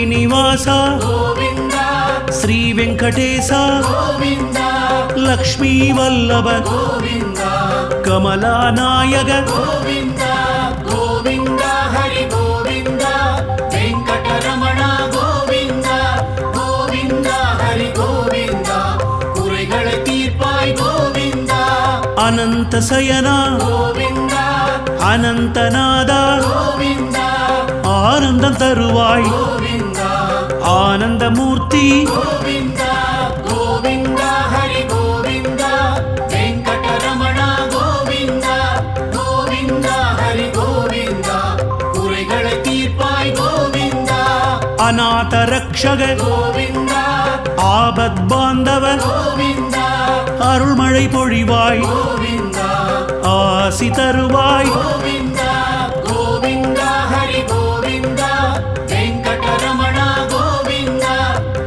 శ్రీనివాస గోవింద శ్రీ వెంకటేశ గోవింద లక్ష్మీ వల్లభ గోవింద కమలానాయక గోవింద గోవింద హరి గోవింద వెంకటరమణ గోవింద గోవింద హరి గోవింద குறைகளை தீர்ப்பாய் கோவிந்த అనంత శయన கோவிந்த అనంతనాద கோவிந்த ఆనందం తరువాయ్ கோவிந்த ఆనందమూర్తి கோவிந்த கோவிந்த ஹரி கோவிந்த வெங்கடரமண கோவிந்த கோவிந்த ஹரி கோவிந்த குறைகளை தீர்ப்பாய் கோவிந்த అనాథ రక్షక கோவிந்த ஆபத் பாந்தவ கோவிந்த அருள்மழை பொழிவாய் கோவிந்த ஆசி தருவாய் கோவிந்த கோவிந்த ஹரி கோவிந்த வெங்கடரமண கோவிந்த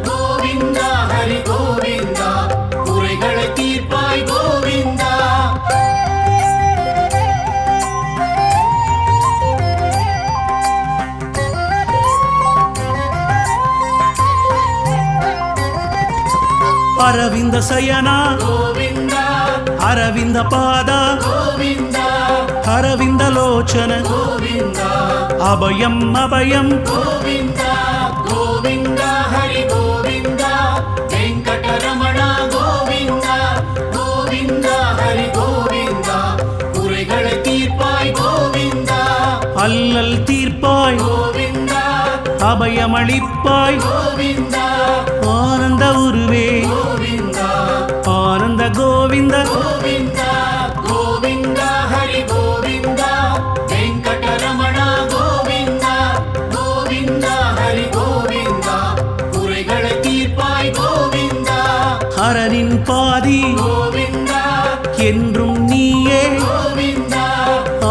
கோவிந்த ஹரி கோவிந்த குறைகளை தீர்ப்பாய் கோவிந்த அரவிந்த சயன கோவிந்த அரவிந்த பாத கோவிந்த அரவிந்த லோச்சன கோவிந்த அபயம் அபயம் கோவிந்த கோவிந்த ஹரி கோவிந்த வெங்கடரமண கோவிந்த கோவிந்த ஹரி கோவிந்த குறைகளை தீர்ப்பாய் கோவிந்த அல்லல் தீர்ப்பாய் கோவிந்த அபயமளிப்பாய் கோவிந்த ஆனந்த உருவே கோவிந்த ஆனந்த கோவிந்த கோவிந்த கோவிந்த ஹரி கோவிந்த வெங்கடரமண கோவிந்த கோவிந்த ஹரி கோவிந்த குறைகளை தீர்ப்பாய் கோவிந்த ஹரனின் பாதி கோவிந்த என்றும் நீயே கோவிந்த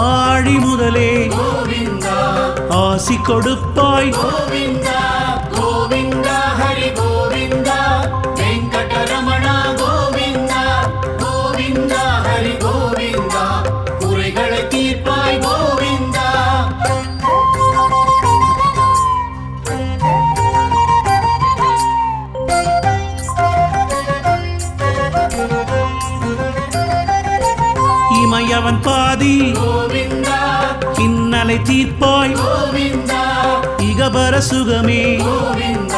ஆழி முதலே கோவிந்த ஆசி கொடுப்பாய் கோவிந்த கோவிந்த ஹரி கோவிந்த வெங்கடரமண கோவிந்த கோவிந்த ஹரி கோவிந்த குறைகளை தீர்ப்பாய் கோவிந்த இமையவன் பாதி கோவிந்த இன்னலை தீர்ப்பாய் கோவிந்த இகபர சுகமே கோவிந்த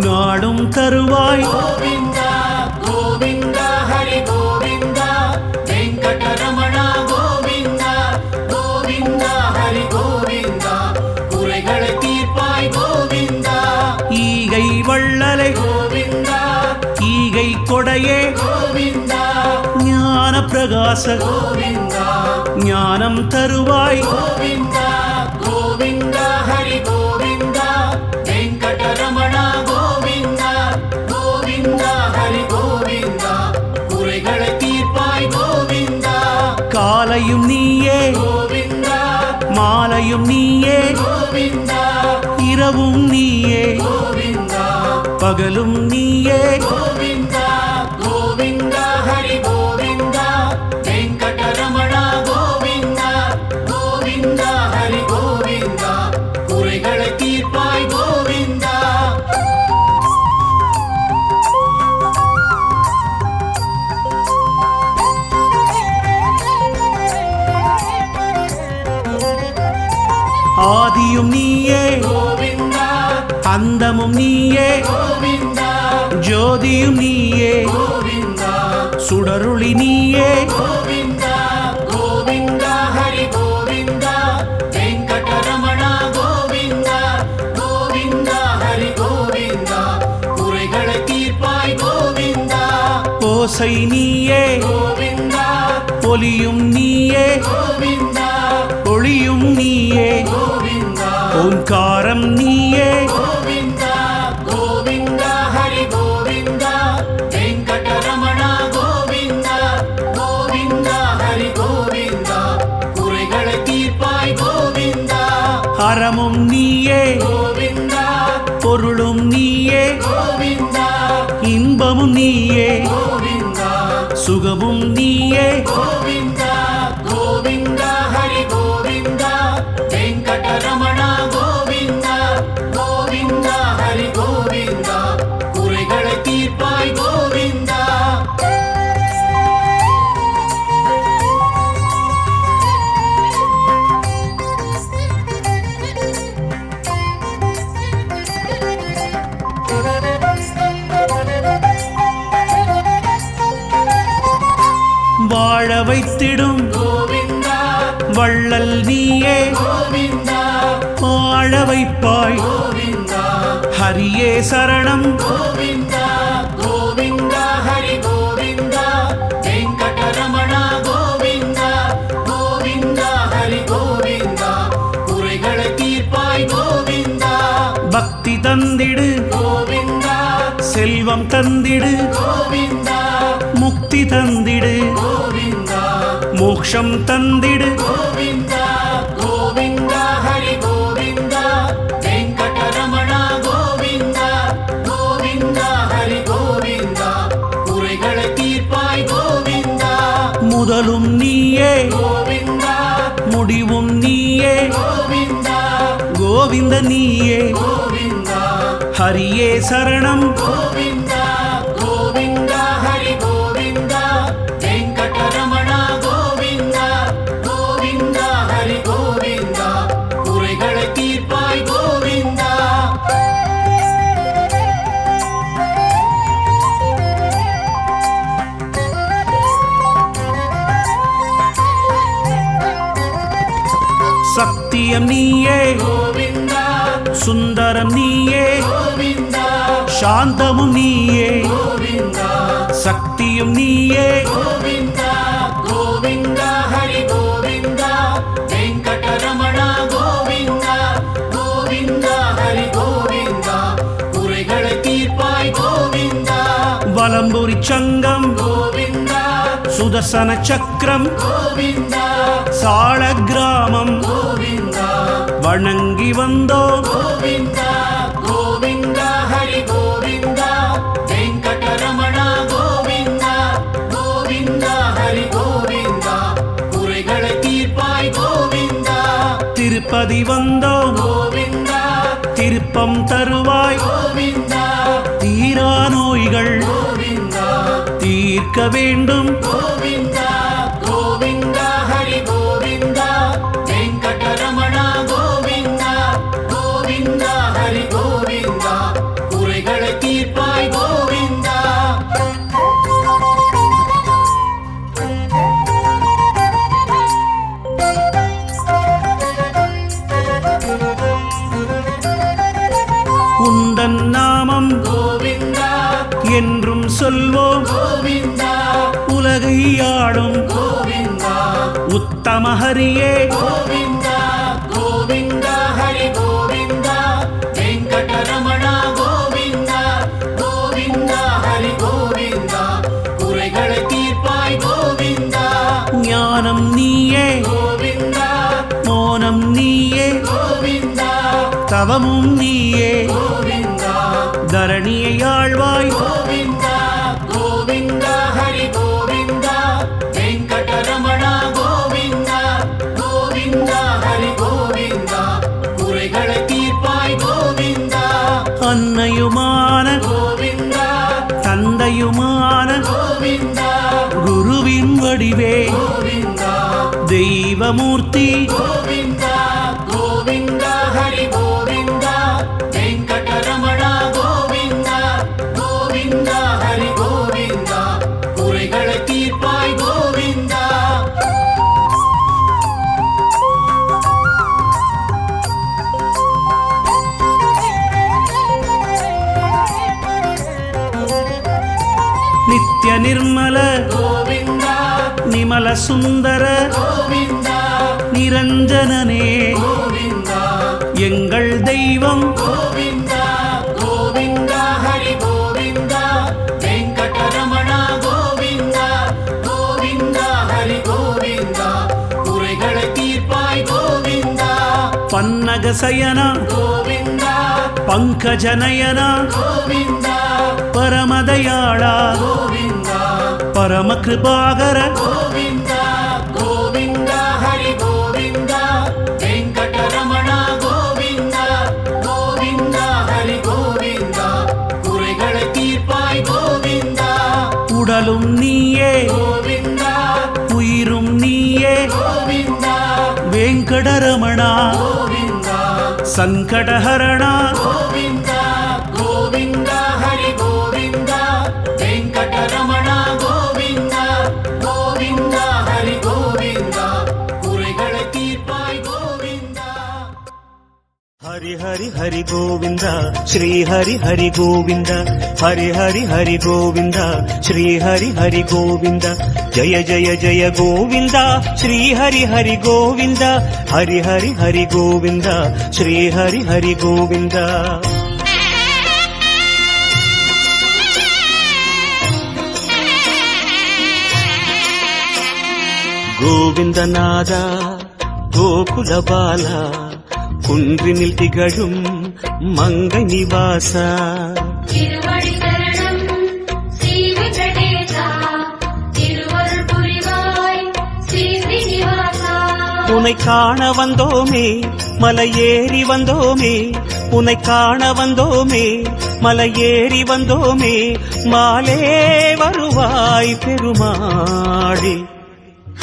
நாடும் தருவாய் கோவிந்த கோவிந்த ஹரி கோவிந்த வெங்கடரமண கோவிந்த கோவிந்த ஹரி கோவிந்த குறைகளை தீர்ப்பாய் கோவிந்த ஈகை வள்ளலை கோவிந்த ஈகை கொடையே கோவிந்த ஞான பிரகாச கோவிந்த ஞானம் தருவாய் கோவிந்த கோவிந்த ஹரி கோவிந்த வெங்கடரமண கோவிந்த கோவிந்த ஹரி கோவிந்த குறைகளை தீர்ப்பாய் கோவிந்த காலையும் நீயே கோவிந்த மாலையும் நீயே கோவிந்த இரவும் நீயே கோவிந்த பகலும் நீயே கோவிந்த கோவிந்த ஹரி கோவிந்த வெங்கடரமண கோவிந்த கோவிந்த ஹரி கோவிந்த குறைகளை தீர்ப்பாய் கோவிந்த ஆதியும் நீயே கோவிந்த அந்தமும் நீயே கோவிந்த ஜோதியும் நீயே கோவிந்த சுடருளி நீயே கோவிந்த கோவிந்த ஹரி கோவிந்த வெங்கடரமண கோவிந்த கோவிந்த ஹரி கோவிந்த குறைகளை தீர்ப்பாய் கோவிந்த ஓசை நீயே கோவிந்த ஒலியும் நீயே கோவிந்த ஒளியும் நீயே கோவிந்த ஓங்காரம் நீயே கோவிந்த கோவிந்த ஹரி கோவிந்த வெங்கடரமண கோவிந்த கோவிந்த ஹரி கோவிந்த குறைகளை தீர்ப்பாய் கோவிந்த அறமும் நீயே கோவிந்த பொருளும் நீயே கோவிந்த இன்பமும் நீயே கோவிந்த சுகமும் நீயே கோவிந்த கோவிந்த ஹரி கோவிந்த வெங்கடரமண கோவிந்த கோவிந்த கொடுத்திடும் கோவிந்தா வள்ளல் நீயே கோவிந்தா வாழ வைப்பாய் கோவிந்தா ஹரியே சரணம் கோவிந்தா கோவிந்தா ஹரி கோவிந்தா வெங்கடரமணா கோவிந்தா கோவிந்தா ஹரி கோவிந்தா குறைகளை தீர்ப்பாய் கோவிந்தா பக்தி தந்திடு கோவிந்தா செல்வம் தந்திடு கோவிந்தா முக்தி தந்திடு கோவிந்தா மோக்ஷம் தந்திடு கோவிந்தா கோவிந்தா ஹரி கோவிந்தா வெங்கடரமணா கோவிந்தா கோவிந்தா ஹரி கோவிந்தா குறைகளை தீர்ப்பாய் கோவிந்தா முதலும் நீயே கோவிந்தா முடிவும் நீயே கோவிந்தா கோவிந்த நீயே கோவிந்தா ஹரியே சரணம் கோவிந்தா கோவிந்தா ஹரி கோவிந்தா வெங்கடரமணா கோவிந்தா கோவிந்தா ஹரி கோவிந்தா குறைகளை தீர்ப்பாய் கோவிந்தா சத்தியம் நீயே கோவிந்தா சுந்தரம் நீயே கோவிந்தா சாந்தமும் நீயே கோவிந்தா சக்தியும் நீயே கோவிந்தா கோவிந்தா ஹரி கோவிந்தா வெங்கடரமணா கோவிந்தா கோவிந்தா ஹரி கோவிந்தா குறைகளை தீர்ப்பாய் கோவிந்தா வலம்புரி சங்கம் கோவிந்தா சுதர்சன சக்கரம் கோவிந்தா சால கிராமம் கோவிந்தா வணங்கி வந்தோம் கோவிந்தா கோவிந்தா ஹரி கோவிந்தா வெங்கடரமணா கோவிந்தா கோவிந்தா ஹரி கோவிந்தா குறைகளை தீர்ப்பாய் கோவிந்தா திருப்பதி வந்தோம் கோவிந்தா திருப்பம் தருவாய் கோவிந்தா தீரா நோய்கள் கோவிந்தா தீர்க்க வேண்டும் கோவிந்தா கோவிந்தா ஹரி கோவிந்தா வெங்கடரமணா கோவிந்தா கோவிந்தா ஹரி கோவிந்தா குறைகளை தீர்ப்பாய் கோவிந்தா உந்தன் நாமம் கோவிந்தா என்றும் சொல்வோம் கோவிந்தா உலகை ஆடும் கோவிந்தா உத்தம ஹரியே கோவிந்தா கோவிந்தா ஹரி கோவிந்தா வெங்கடரமணா கோவிந்தா கோவிந்தா ஹரி கோவிந்தா குறைகளை தீர்ப்பாய் கோவிந்தா ஞானம் நீயே கோவிந்தா மோனம் நீயே கோவிந்தா தவமும் நீயே கோவிந்தா தரணியை ஆழ்வாய் கோவிந்தா கோவிந்தா ஹரி கோவிந்தா வெங்கடரமணா கோவிந்தா கோவிந்தா ஹரி கோவிந்தா குறைகளை தீர்ப்பாய் கோவிந்தா அன்னையுமான கோவிந்தா தந்தையுமான கோவிந்தா குருவின் வடிவே கோவிந்தா தெய்வமூர்த்தி கோவிந்தா கோவிந்தா ஹரி கோவிந்தா வெங்கடரமணா கோவிந்தா கோவிந்தா ஹரி கோவிந்தா குறைகளை தீர்ப்பாய் கோவிந்தா நித்ய நிர்மல கோவிந்தா நிமல சுந்தர கோவிந்தா நிரஞ்சனனே கோவிந்தா எங்கள் தெய்வம் கோவிந்தா கோவிந்தா ஹரி கோவிந்தா வெங்கடரமணா கோவிந்தா கோவிந்தா ஹரி கோவிந்தா குறைகளை தீர்ப்பாய் கோவிந்தா பன்னக சயனா கோவிந்தா பங்கஜநயனா கோவிந்தா பரமதயாளா கோவிந்தா பரம கிருபாகர கோவிந்தா கோவிந்தா ஹரி கோவிந்தா வெங்கடரமணா கோவிந்தா கோவிந்தா ஹரி கோவிந்தா குறைகளை தீர்ப்பாய் கோவிந்தா உடலும் நீயே கோவிந்தா உயிரும் நீயே கோவிந்தா வெங்கடரமணா கோவிந்தா சங்கடஹரணா கோவிந்தா கோவிந்தா ஹரி கோவிந்தா வெங்கடரமணா கோவிந்தா கோவிந்தா ஹரி கோவிந்தா ஹரி ஹரி ஹரி கோவிந்தா ஸ்ரீ ஹரி ஹரி கோவிந்தா ஹரி ஹரி ஹரி கோவிந்தா ஸ்ரீ ஹரி ஹரி கோவிந்தா ஜய ஜய ஜய கோவிந்தா ஸ்ரீ ஹரி ஹரி கோவிந்தா ஹரி ஹரி ஹரி கோவிந்தா ஸ்ரீ ஹரி ஹரி கோவிந்தா கோவிந்தநாதா கோகுல பாலா குன்றினில் திகழும் மங்கை நிவாசா திருவடி சரணம் ஸ்ரீ வெங்கடேசா திருவருள் புரிவாய் ஸ்ரீ ஸ்ரீனிவாசா உன்னை காண வந்தோமே மலை ஏறி வந்தோமே உன்னை காண வந்தோமே மலை ஏறி வந்தோமே மாலே வருவாய் பெருமாளே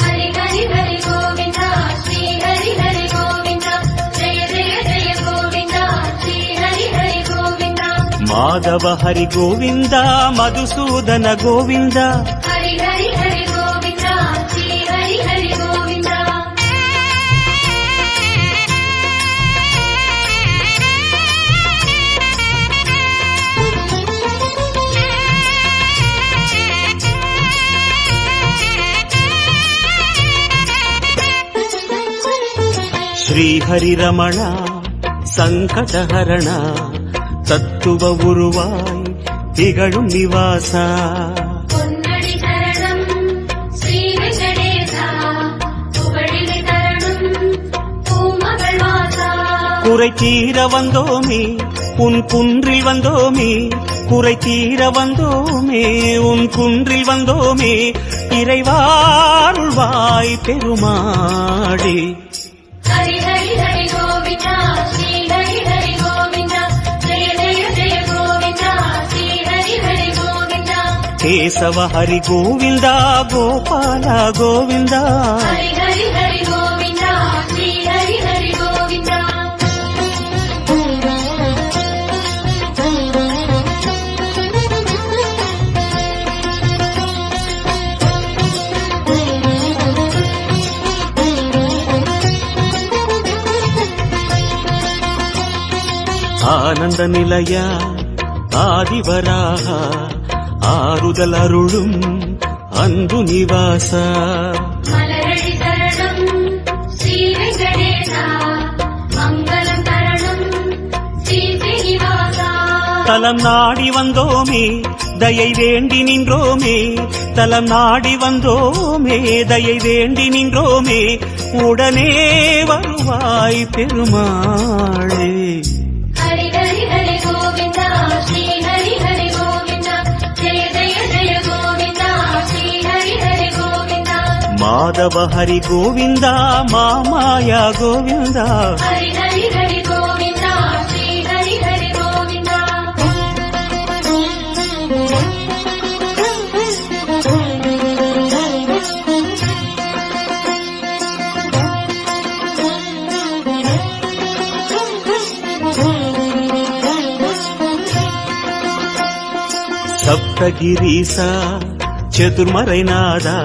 ஹரி ஹரி ஹரி கோவிந்தா ஸ்ரீ ஹரி ஹரி கோவிந்தா ஜெய ஜெய ஜெய கோவிந்தா ஸ்ரீ ஹரி ஹரி கோவிந்தா மாதவ ஹரி கோவிந்தா மதுசூதன கோவிந்தா ஹரி ஹரி ஹரி கோவிந்தா ஸ்ரீ ஹரி ஹரி கோவிந்தா ஸ்ரீ ஹரி ரமணா சங்கடஹரணா தத்துவ உருவாய் திகழும் நிவாசா பொன்னடி சரணம் ஸ்ரீ வெங்கடேசா புகழினை தரணும் பூமகள் வாசா குறை தீர வந்தோமே உன் குன்றில் வந்தோமே குறை தீர வந்தோமே உன் குன்றில் வந்தோமே இறைவாருள்வாய் பெருமாளே ஹரி ஹரி ஹரி கோவிந்தா ஸ்ரீ ஹரி ஹரி கோவிந்தா ஜெய ஜெய ஜெய கோவிந்தா ஸ்ரீ ஹரி ஹரி கோவிந்தா கேசவ ஹரி கோவிந்தா கோபால கோவிந்தா ஹரி ஹரி ஹரி கோவிந்தா ஸ்ரீ ஹரி ஹரி கோவிந்தா ஆனந்த நிலையா ஆதிவராக ஆறுதல் அருளும் அன்பு நிவாசா மலரடி சரணம் ஸ்ரீ வெங்கடேசா மங்களம் தரணம் ஸ்ரீ ஸ்ரீனிவாசா தலம் நாடி வந்தோமே தயை வேண்டி நின்றோமே தலம் நாடி வந்தோமே தயை வேண்டி நின்றோமே உடனே வருவாய் பெருமாளே ஹரி ஹரி ஹரி கோவிந்தா ஸ்ரீ ஹரி ஹரி கோவிந்தா ஜெய ஜெய ஜெய கோவிந்தா ஸ்ரீ ஹரி ஹரி கோவிந்தா மாதவ ஹரி கோவிந்தா மாமாயா கோவிந்தா ஹரி ஹரி ஹரி கோவிந்தா ஸ்ரீ ஹரி ஹரி கோவிந்தா சப்தகிரீசா சதுர்மறைநாதா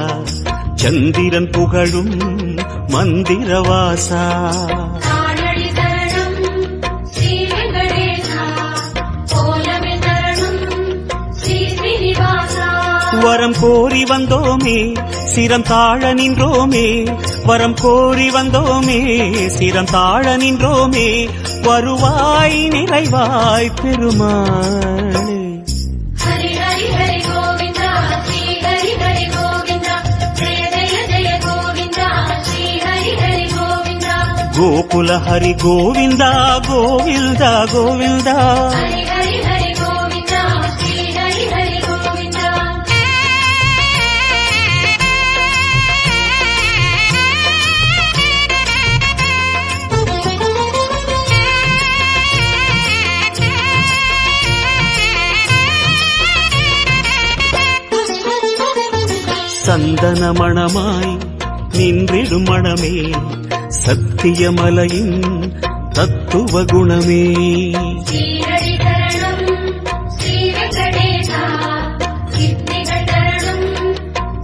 சந்திரன் புகழும் மந்திரவாசா தானடி சரணம் ஸ்ரீ வெங்கடேசா கோலமில் தரணம் ஸ்ரீ ஸ்ரீனிவாசா வரம் கோரி வந்தோமே சிரம் தாழ நின்றோமே வரம் கோரி வந்தோமே சிரம் தாழ நின்றோமே வருவாய் நிறைவாய் பெருமாளே ஹரி ஹரி ஹரி கோவிந்தா ஸ்ரீ ஹரி ஹரி கோவிந்தா ஜெய ஜெய ஜெய கோவிந்தா ஸ்ரீ ஹரி ஹரி கோவிந்தா கோகுல ஹரி கோவிந்தா கோவிந்தா கோவிந்தா ஹரி ஹரி ஹரி கோவிந்தா ஸ்ரீ ஹரி ஹரி கோவிந்தா சந்தன மணமாய் நின்றிடும் மணமே சத்தியமலையின் தத்துவ குணமே ஸ்ரீஹரி சரணம் ஸ்ரீ வெங்கடேசா சித்திகள் தரணம்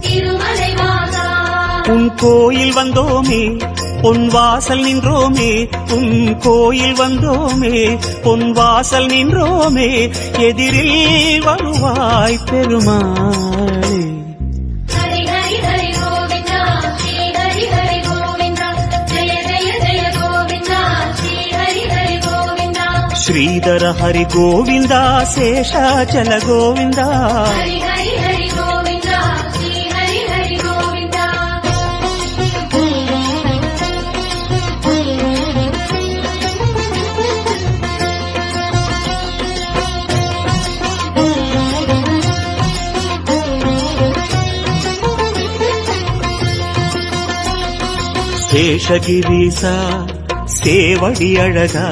திருமலை வாசா உன் கோயில் வந்தோமே பொன் வாசல் நின்றோமே உன் கோயில் வந்தோமே பொன் வாசல் நின்றோமே எதிரில் வருவாய் பெருமாளே. ஹரி ஹரி ஹரி கோவிந்தா ஸ்ரீ ஹரி ஹரி கோவிந்தா ஜெய ஜெய ஜெய கோவிந்தா ஸ்ரீ ஹரி ஹரி கோவிந்தா. ஸ்ரீதர ஹரி கோவிந்தா சேஷாச்சல கோவிந்தா. ஹரி ஹரி ஹரி கோவிந்தா ஸ்ரீ ஹரி ஹரி கோவிந்தா. சேஷகிரீசா சேவடி அழகா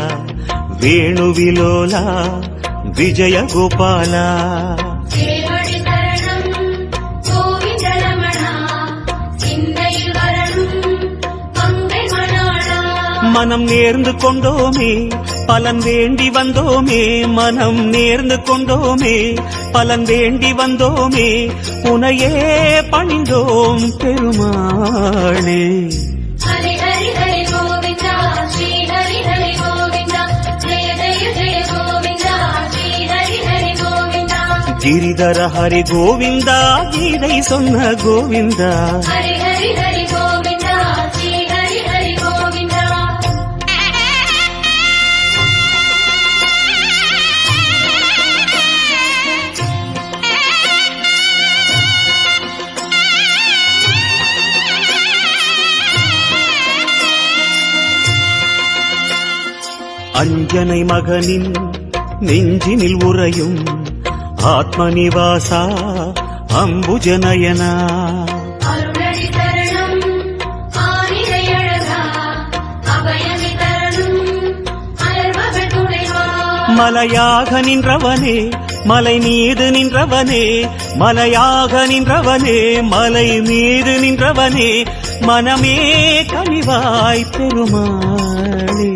வேணுவிலோலா விஜய கோபாலா. சேவடி சரணம் கோவிந்த ரமணா சிந்தையில் வரணும் மங்கை மணாளா. மனம் நேர்ந்து கொண்டோமே பலன் வேண்டி வந்தோமே மனம் நேர்ந்து கொண்டோமே பலன் வேண்டி வந்தோமே உனையே பணிந்தோம் பெருமாளே. ஹரி ஹரி ஹரி கோவிந்தா ஸ்ரீ ஹரி ஹரி கோவிந்தா ஜெய ஜெய ஜெய கோவிந்தா ஸ்ரீ ஹரி ஹரி கோவிந்தா. கிரிதர ஹரி கோவிந்தா கீதை சொன்ன கோவிந்தா. ஹரி ஹரி ஹரி கோவிந்தா ஸ்ரீ ஹரி ஹரி கோவிந்தா. அஞ்சனை மகனின் நெஞ்சினில் உறையும் ஆத்மநிவாசா அம்புஜநயனா. அருளடி சரணம் ஆனிரை அழகா அபயமி தரணும் அலர்மகள் துணைவா. மலையாக நின்றவனே மலை மீது நின்றவனே மலையாக நின்றவனே மலை மீது நின்றவனே மனமே கனிவாய் பெருமாளே.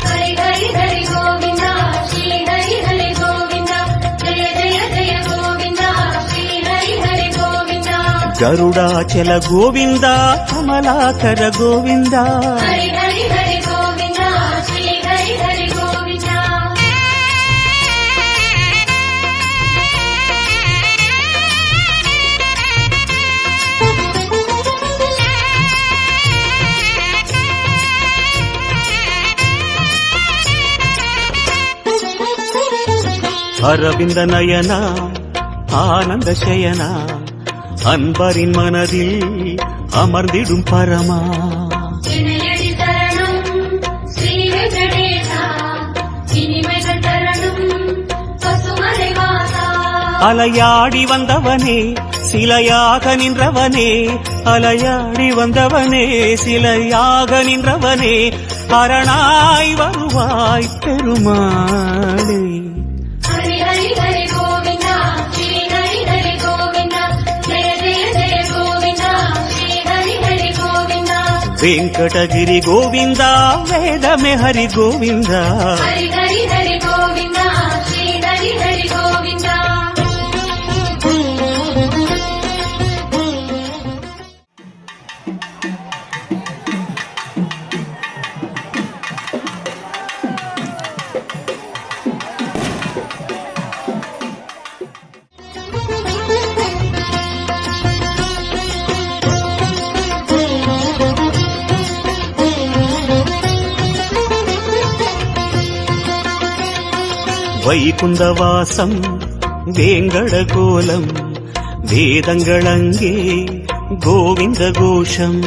ஹரி ஹரி ஹரி கோவிந்தா ஸ்ரீ ஹரி ஹரி கோவிந்தா ஜெய ஜெய ஜெய கோவிந்தா ஸ்ரீ ஹரி ஹரி கோவிந்தா. கருடாச்சல கோவிந்தா கமலாகர கோவிந்தா. ஹரி ஹரி ஹரி கோவிந்தா ஸ்ரீ ஹரி ஹரி கோவிந்தா. அரவிந்த நயனா ஆனந்த சயனா அன்பரின் மனதில் அமர்ந்திடும் பரமா. இணையடி சரணம் ஸ்ரீ வெங்கடேசா இனிமைகள் தரணும் பசுமலை வாசா. அலையாடி வந்தவனே சிலையாக நின்றவனே அலையாடி வந்தவனே சிலையாக நின்றவனே அரணாய் வருவாய் பெருமாளே. ஹரி ஹரி ஹரி கோவிந்தா ஸ்ரீ ஹரி ஹரி கோவிந்தா ஜெய ஜெய ஜெய கோவிந்தா ஸ்ரீ ஹரி ஹரி கோவிந்தா. வெங்கடகிரி கோவிந்தா வேதமே ஹரி கோவிந்தா. ஹரி ஹரி ஹரி கோவிந்தா ஸ்ரீ ஹரி ஹரி கோவிந்தா. வைகுந்தவாசம் வேங்கட கோலம் வேதங்களங்கே கோவிந்த கோஷம்.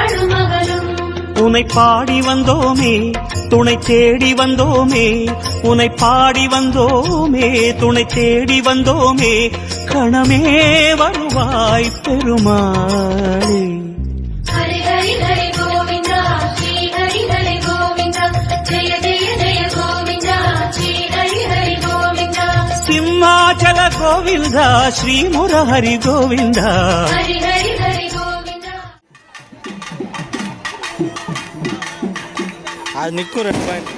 மகளும் மகளும் உனை பாடி வந்தோமே துணை தேடி வந்தோமே உனை பாடி வந்தோமே துணை தேடி வந்தோமே கணமே வருவாய் பெருமாளே ஹரி ஹரி ஹரி கோவிந்தா ஸ்ரீ ஹரி ஹரி கோவிந்தா ஜெய ஜெய ஜெய கோவிந்தா ஸ்ரீ ஹரி ஹரி கோவிந்தா சிம்மாச்சல கோவிந்தா ஸ்ரீ முரஹரி கோவிந்தா ஹரி ஹரி ஹரி கோவிந்தா அது நிற்கும் 2 பாயிண்ட்.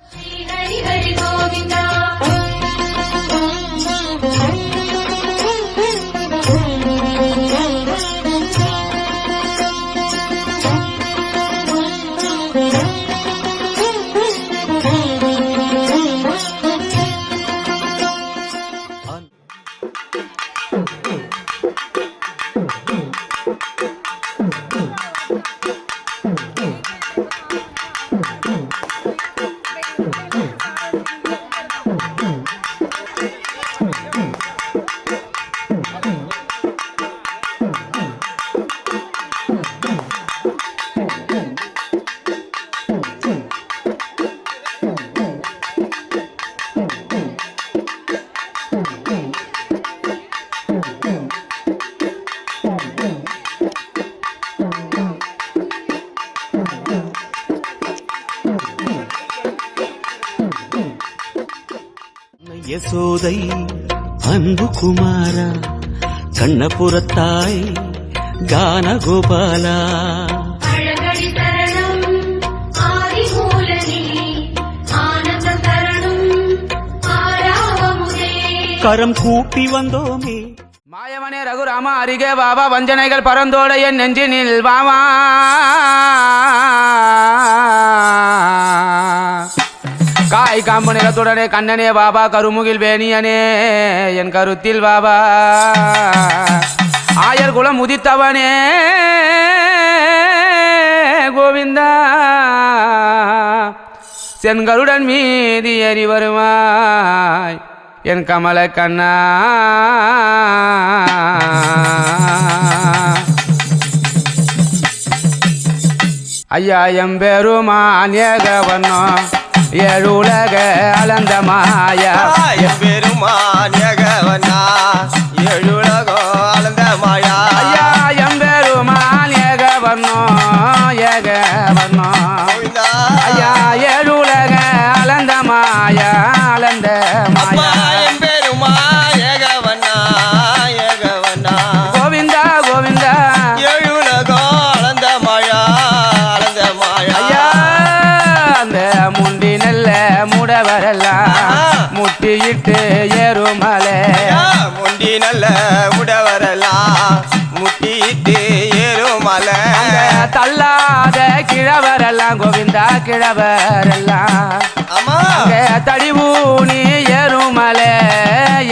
ஸ்ரீ ஹரி ஹரி கோவிந்தா யசோதை அன்பு குமாரா கண்ணபுரத்தாய் கானகோபாலா அழகடி தரணம் ஆதிமூலனே ஆனந்த தரணம் ஆராவமுதே கரம் கூப்பி வந்தோமே மாயவனே ரகுராமா அருகே வாவா வஞ்சனைகள் பரந்தோட என் நெஞ்சினில் வாவா காய் காம்பு நிறத்துடனே கண்ணனே வாபா கருமுகில் வேணியனே என் கருத்தில் வாபா ஆயர் குலம் உதித்தவனே கோவிந்தா செங்கருடன் மீதி ஏறி வருவாய் என் கமல கண்ணா ஐயா எம்பெருமான் ஏகவனோ ஏழுலக அளந்த மாயா எம்பெருமான் ஏகவனா ஏழுலகோ அளந்த மாயா ஐயா எம்பெருமான் ஏகவனோ ஏகவனோ கோவிந்தா. ஐயா ஏழுலக அளந்த மாயா அளந்த அப்பா மாயா எம்பெருமான் ஏகவனா ஏகவனா கோவிந்தா கோவிந்தா ஏழுலகோ அளந்த மாயா அளந்த மாயா ஐயா அந்த முண்டி நல்ல முடவரெல்லாம் முட்டியிட்டு ஏறுமலை முண்டி நல்ல உடவரெல்லாம் முட்டிட்டு ஏறுமலை தள்ளாத கிழவரெல்லாம் கோவிந்தா கிழவரெல்லாம் ஆமா அங்க தடிவூனி ஏறுமலை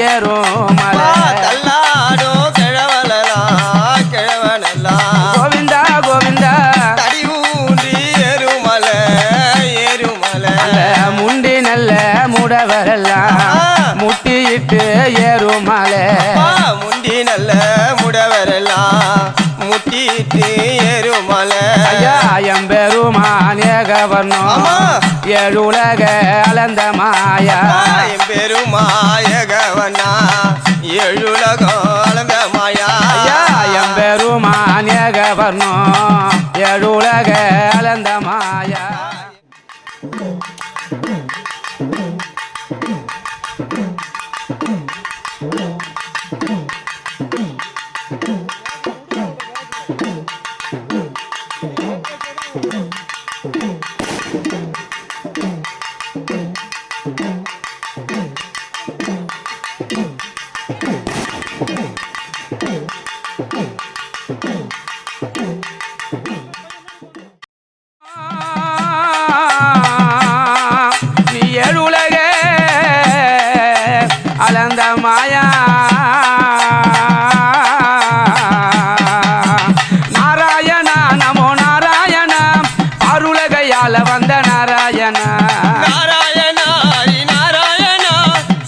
ஏறுமலை தள்ளாடும் கிழவனெல்லாம் கிழவனெல்லாம் கோவிந்தா கோவிந்தா தடி ஊன்றி ஏறுமலை ஏறுமலை அந்த முண்டி நல்ல முடவரெல்லாம் முட்டியிட்டு ஏறுமலை முண்டி நல்ல முடவரெல்லாம் முட்டிட்டு ஏறுமலை ஐயா எம்பெருமான் ஏகவனோ ஆமா. ஏழுலக அளந்த மாயா பெருமாயகவனா ஏழுலகம் அளந்த மாயா ஐயா எம்பெருமான் ஏகவனோ ஏழுலக அளந்த மாயா மாயா நாராயணா நமோ நாராயணா அருளகையால வந்த நாராயணா நாராயணா ஹரி நாராயணா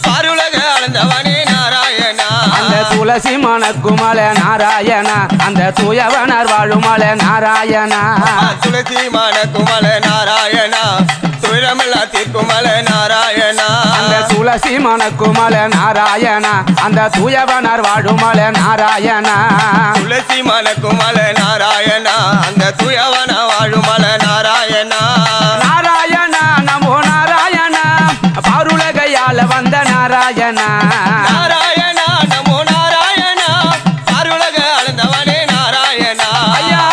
பருலக அளந்தவனே நாராயணா அந்த துளசி மணக்குமல நாராயணா அந்த தூயவனர் வாழுமல நாராயணா துளசி மணக்குமல நாராயணா துயரமில்லா தீர்க்குமல நாராயணா அந்த துளசி மணக்குமல நாராயணா அந்த தூயவனர் வாழுமல நாராயணா துளசி மணக்குமல நாராயணா அந்த தூயவன வாழுமல நாராயணா நாராயணா நமோ நாராயணா பருலகையால வந்த நாராயணா நாராயணா நமோ நாராயணா பருலக அளந்தவனே நாராயணா ஐயா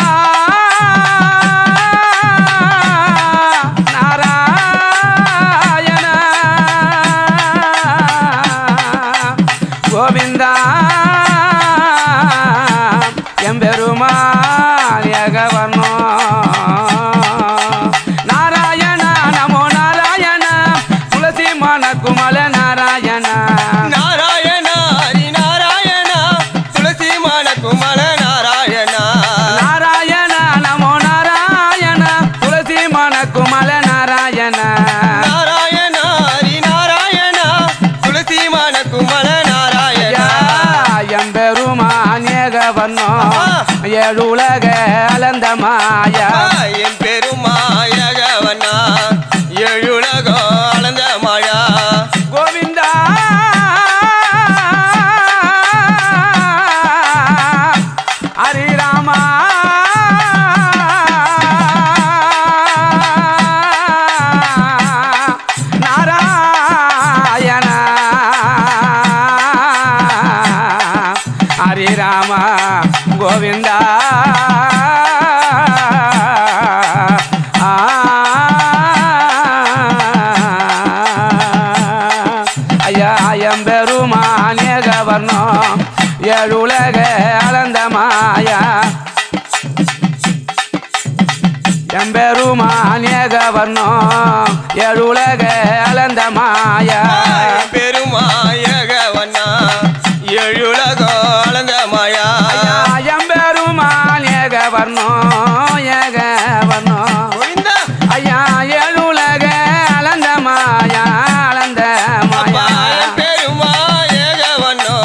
நாராயணா கோவிந்தா எம்பெருமான் ஏகவனோ நாராயணா நமோ நாராயணா துளசி மணக்குமல நாராயணா நாராயணா ஹரி நாராயணா துளசி மணக்குமல நாராயணா நாராயணா நமோ நாராயணா துளசி மணக்குமல நாராயணா நாராயணா ஹரி நாராயணா துளசி மணக்குமல நாராயணா எம்பெருமான் ஏகவனோ ஏழுலக அலந்த மாயா என் பெருமாயகவனா எழுலகோ அளந்த மாயா கோவிந்தா ஹரிராமா நாராயணா ஹரிராமா கோவிந்தா ஐயா எம்பெருமான் ஏகவர்ணோ ஏழுலக அளந்த மாயா எம்பெருமான் ஏகவர்ணோ ஏழுலக அளந்த மாயா பெருமாயகவனா எழுலகோ அளந்த மாயா எம்பெருமான் ஏகவர்ணோ ஏகவர்ணோ கோவிந்தா ஐயா ஏழுலக அளந்த மாயா அளந்த மாயா என் பெருமாயகவனோ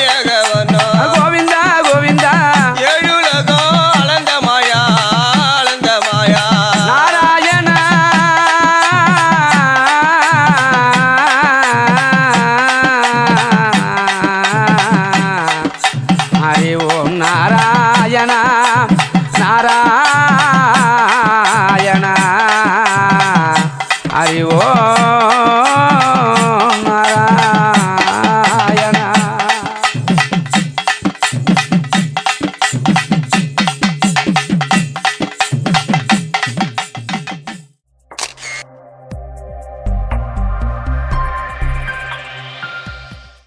ஏகவனோ கோவிந்தா கோவிந்தா எழுலகோ அளந்த மாயா அளந்த மாயா நாராயணா ஹரி ஓம் நாராயணா நாராயணா ஹரி ஓம்